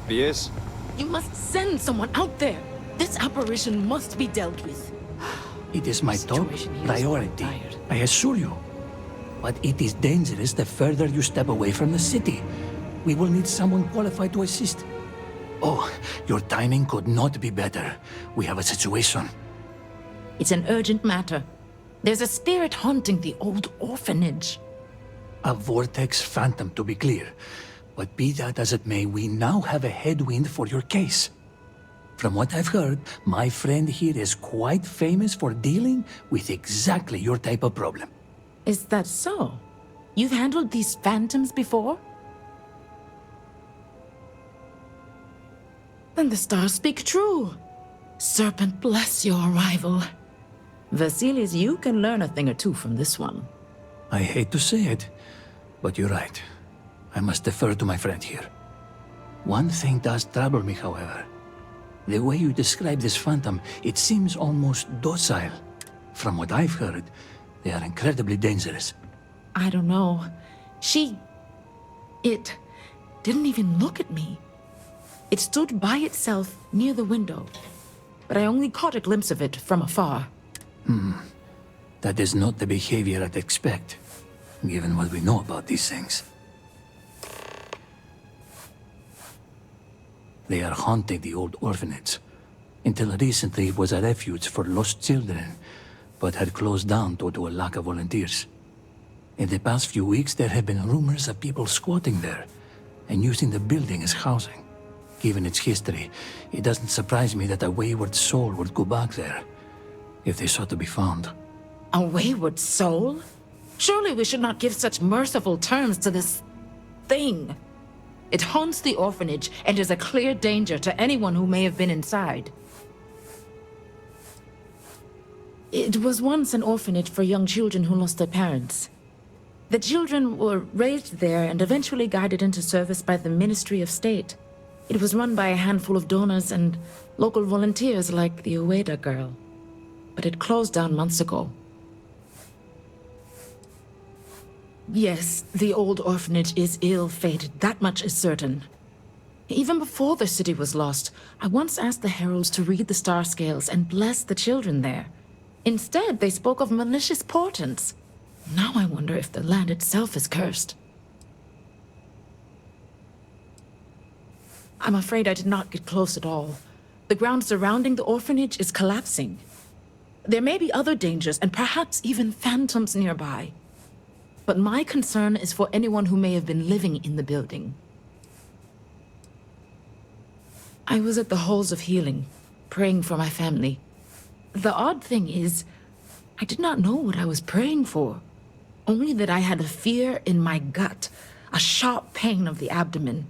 He is? You must send someone out there. This apparition must be dealt with. It is my top Situation here is priority, tired. I assure you. But it is dangerous the further you step away from the city. We will need someone qualified to assist. Oh, your timing could not be better. We have a situation. It's an urgent matter. There's a spirit haunting the old orphanage. A vortex phantom, to be clear. But be that as it may, we now have a headwind for your case. From what I've heard, my friend here is quite famous for dealing with exactly your type of problem. Is that so? You've handled these phantoms before? Then the stars speak true. Serpent bless your arrival. Vasilis, you can learn a thing or two from this one. I hate to say it, but you're right. I must defer to my friend here. One thing does trouble me, however. The way you describe this phantom, it seems almost docile. From what I've heard, they are incredibly dangerous. I don't know. It didn't even look at me. It stood by itself near the window, but I only caught a glimpse of it from afar. That is not the behavior I'd expect, given what we know about these things. They are haunting the old orphanage. Until recently, it was a refuge for lost children, but had closed down due to a lack of volunteers. In the past few weeks, there have been rumors of people squatting there and using the building as housing. Given its history, it doesn't surprise me that a wayward soul would go back there, if they sought to be found. A wayward soul? Surely we should not give such merciful terms to this thing. It haunts the orphanage and is a clear danger to anyone who may have been inside. It was once an orphanage for young children who lost their parents. The children were raised there and eventually guided into service by the Ministry of State. It was run by a handful of donors and local volunteers like the Ueda girl. But it closed down months ago. Yes, the old orphanage is ill-fated, that much is certain. Even before the city was lost, I once asked the heralds to read the star scales and bless the children there. Instead, they spoke of malicious portents. Now I wonder if the land itself is cursed. I'm afraid I did not get close at all. The ground surrounding the orphanage is collapsing. There may be other dangers and perhaps even phantoms nearby. But my concern is for anyone who may have been living in the building. I was at the Halls of Healing, praying for my family. The odd thing is, I did not know what I was praying for. Only that I had a fear in my gut, a sharp pain of the abdomen.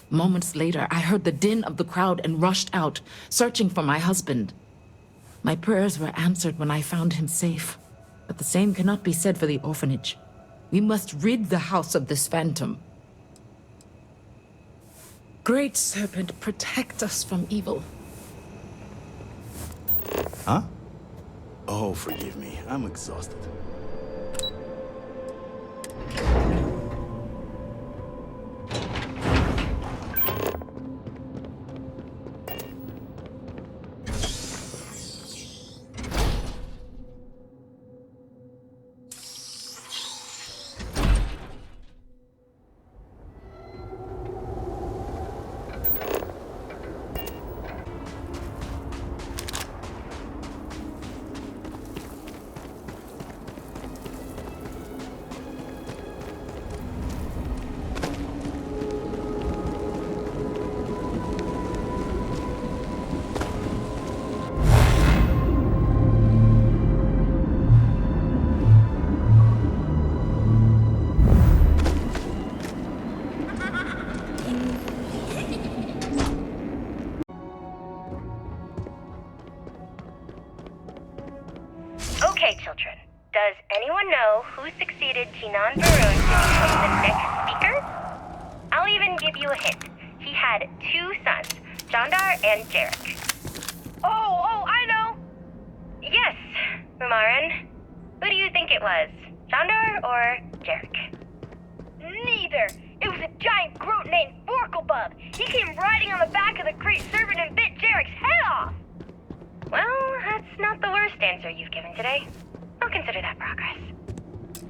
Moments later, I heard the din of the crowd and rushed out, searching for my husband. My prayers were answered when I found him safe, but the same cannot be said for the orphanage. We must rid the house of this phantom. Great Serpent, protect us from evil. Huh? Oh, forgive me. I'm exhausted. Okay, children. Does anyone know who succeeded Tinan Varun to become the next speaker? I'll even give you a hint. He had 2 sons, Jandar and Jarek. Oh, I know! Yes, Rumaran. Who do you think it was? Jandar or Jarek? Neither. It was a giant Groot named Forklebub. He came riding on the back of the crate servant and bit Jarek's head off. Well, that's not the worst answer you've given today. I'll consider that progress.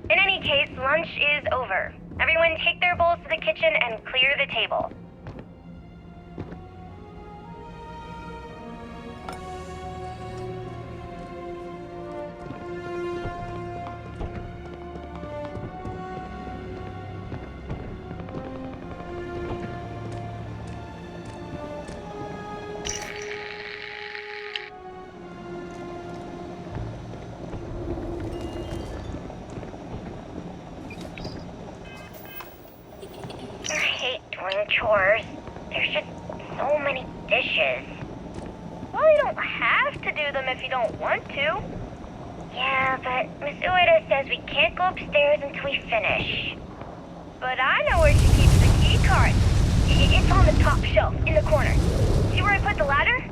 In any case, lunch is over. Everyone take their bowls to the kitchen and clear the table. Chores. There's just so many dishes. Well, you don't have to do them if you don't want to. Yeah, but Miss Ueda says we can't go upstairs until we finish. But I know where she keeps the key card. It's on the top shelf, in the corner. See where I put the ladder?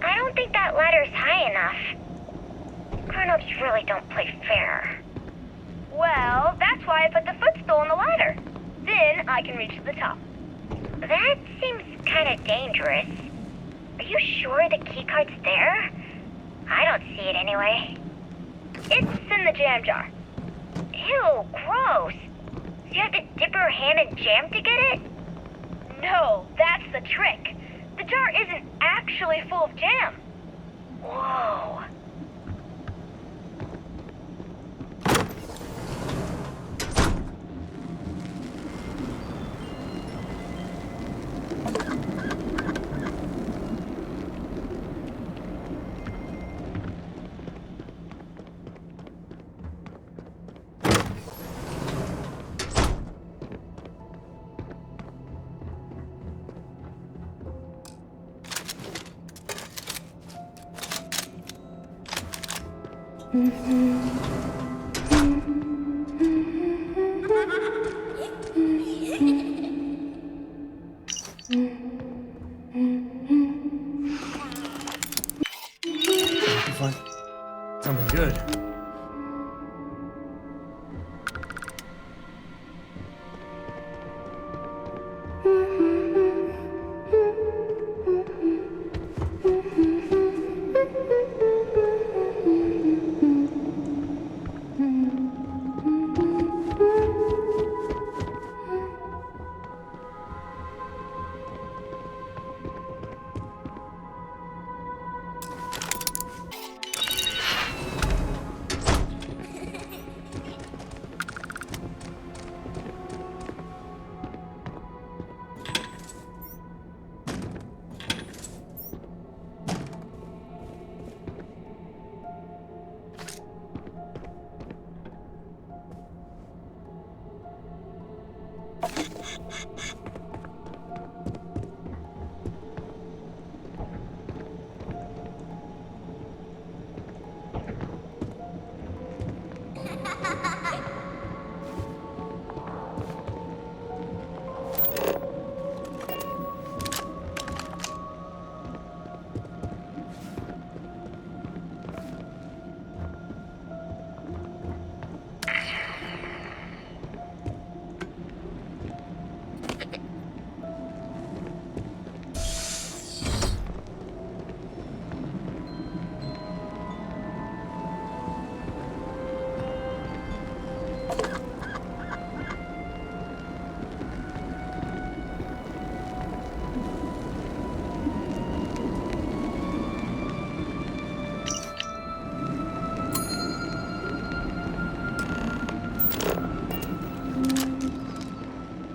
I don't think that ladder's high enough. Grown-ups really don't play fair. Well, that's why I put the footstool on the ladder. Then I can reach to the top. That seems kind of dangerous. Are you sure the keycard's there? I don't see it anyway. It's in the jam jar. Ew, gross. So you have to dip your hand in jam to get it? No, that's the trick. The jar isn't actually full of jam. Whoa. Something good.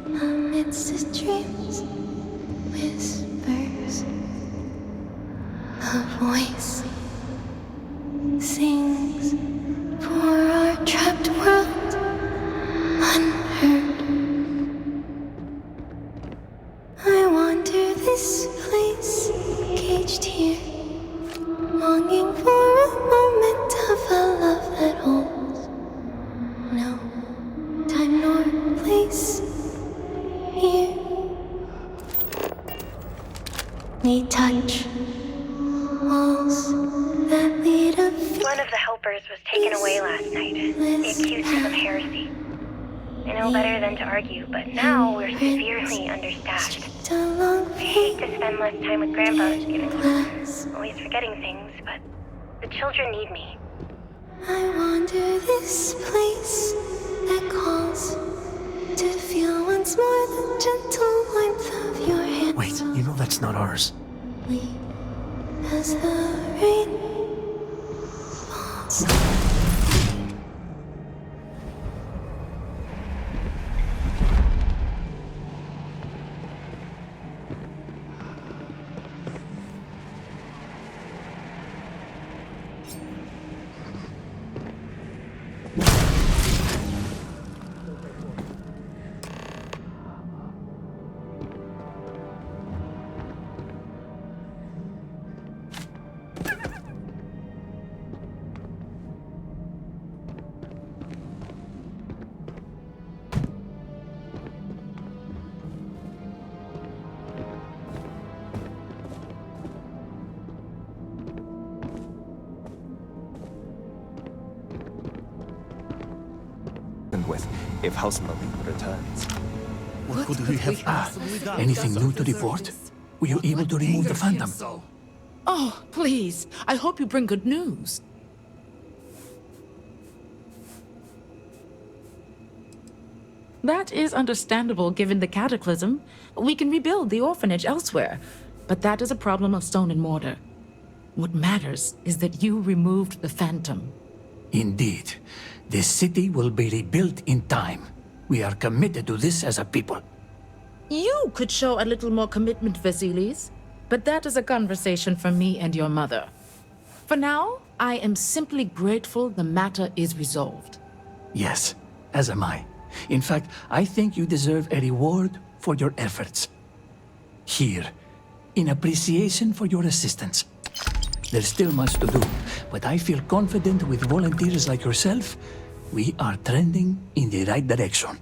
Amidst the dreams, whispers, a voice sings for our trapped world unheard. I wander this place, caged here, longing for a moment of a love that holds no time nor place. Here we touch walls that lead up. One of the helpers was taken away last night. They accused him of heresy. I know better than to argue, but now we're severely understaffed. Along I hate to spend less time with Grandpa, given he's always forgetting things, but the children need me. I wander this place that calls to feel once more the gentle warmth of your hands. Wait, you know that's not ours. As the rain falls. With if House Malik returns. What could we have done? Anything new to report? Were you able to remove the Phantom? Oh, please. I hope you bring good news. That is understandable given the cataclysm. We can rebuild the orphanage elsewhere, but that is a problem of stone and mortar. What matters is that you removed the Phantom. Indeed. The city will be rebuilt in time. We are committed to this as a people. You could show a little more commitment, Vasilis, but that is a conversation for me and your mother. For now, I am simply grateful the matter is resolved. Yes, as am I. In fact, I think you deserve a reward for your efforts. Here, in appreciation for your assistance. There's still much to do, but I feel confident with volunteers like yourself, we are trending in the right direction.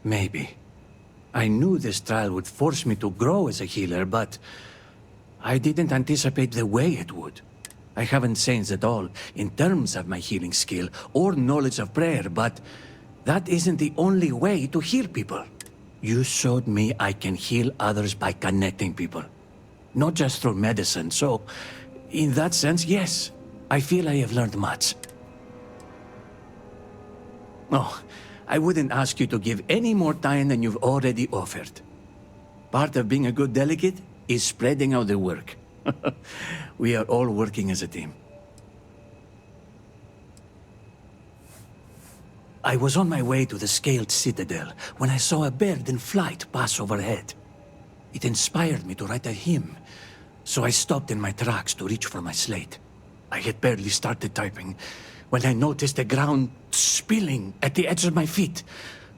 Maybe. I knew this trial would force me to grow as a healer, but I didn't anticipate the way it would. I haven't changed at all in terms of my healing skill or knowledge of prayer, but that isn't the only way to heal people. You showed me I can heal others by connecting people. Not just through medicine, so in that sense, yes, I feel I have learned much. Oh, I wouldn't ask you to give any more time than you've already offered. Part of being a good delegate is spreading out the work. We are all working as a team. I was on my way to the Scaled Citadel when I saw a bird in flight pass overhead. It inspired me to write a hymn, so I stopped in my tracks to reach for my slate. I had barely started typing when I noticed the ground spilling at the edge of my feet.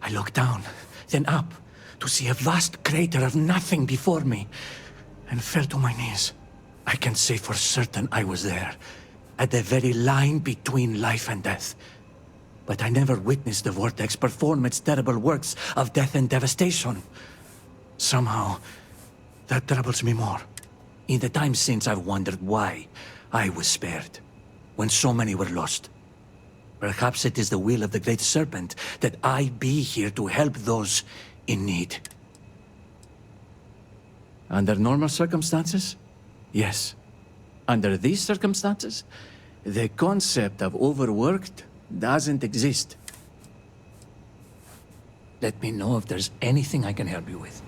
I looked down, then up, to see a vast crater of nothing before me, and fell to my knees. I can say for certain I was there, at the very line between life and death. But I never witnessed the vortex perform its terrible works of death and devastation. Somehow, that troubles me more. In the time since, I've wondered why I was spared, when so many were lost. Perhaps it is the will of the Great Serpent that I be here to help those in need. Under normal circumstances? Yes. Under these circumstances, the concept of overworked doesn't exist. Let me know if there's anything I can help you with.